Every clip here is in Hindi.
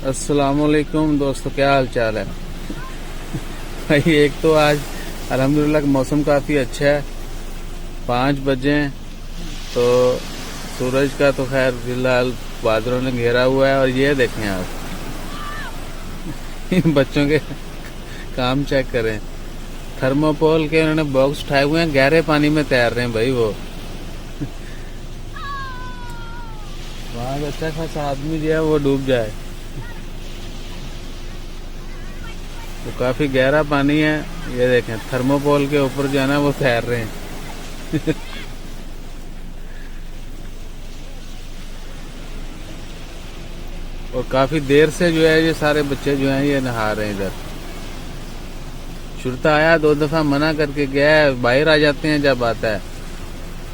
अस्सलामुअलैकुम दोस्तों, क्या हाल चाल है भाई। एक तो आज अल्हम्दुलिल्लाह मौसम काफ़ी अच्छा है। 5 बजे तो सूरज का तो खैर फिलहाल बादलों ने घेरा हुआ है। और ये देखें आप इन बच्चों के काम चेक करें। थर्मोपोल के उन्होंने बॉक्स उठाए हुए हैं, गहरे पानी में तैर रहे हैं भाई वो। वहाँ अच्छा खासा आदमी जो है वो डूब जाए। तो काफी गहरा पानी है। ये देखें थर्मोपोल के ऊपर जो है ना वो तैर रहे हैं और काफी देर से जो है ये सारे बच्चे जो हैं ये नहा रहे हैं इधर। शुरता आया 2 दफा मना करके गया है, बाहर आ जाते हैं जब आता है,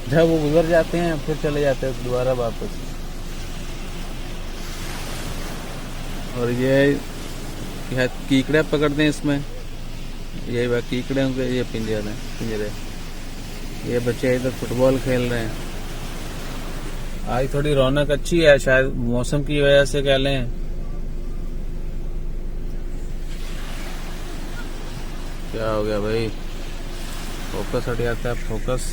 जब वो गुजर जाते हैं फिर चले जाते हैं दोबारा वापस। और ये कीकड़े पकड़ते हैं इसमें, ये कीकड़े होंगे, ये पिंजरे। ये बच्चे इधर फुटबॉल खेल रहे हैं। आज थोड़ी रौनक अच्छी है, शायद मौसम की वजह से कह लें। क्या हो गया भाई, फोकस हट जाता है फोकस।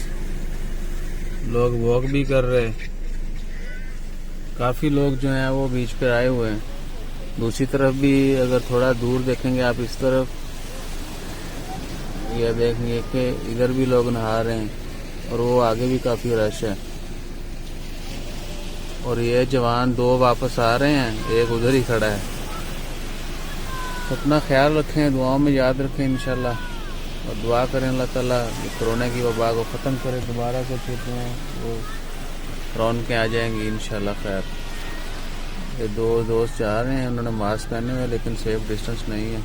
लोग वॉक भी कर रहे हैं, काफी लोग जो हैं वो बीच पे आए हुए हैं। दूसरी तरफ भी अगर थोड़ा दूर देखेंगे आप इस तरफ, ये देखेंगे कि इधर भी लोग नहा रहे हैं और वो आगे भी काफी रश है। और ये जवान 2 वापस आ रहे हैं, एक उधर ही खड़ा है। अपना ख्याल रखें, दुआओं में याद रखें इंशाल्लाह। और दुआ करें अल्लाह ताला कोरोना की वबा को ख़त्म करे, दोबारा से फिर वो रौनकें आ जाएंगी इंशाल्लाह। खैर, ये 2 दोस्त जा रहे हैं, उन्होंने मास्क पहने हुए लेकिन सेफ डिस्टेंस नहीं है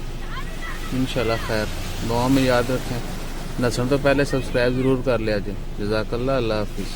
इंशाल्लाह। खैर, दुआओं में याद रखें। नसन तो पहले सब्सक्राइब ज़रूर कर लिया जाए। जज़ाकल्लाह, अल्लाह हाफिज़।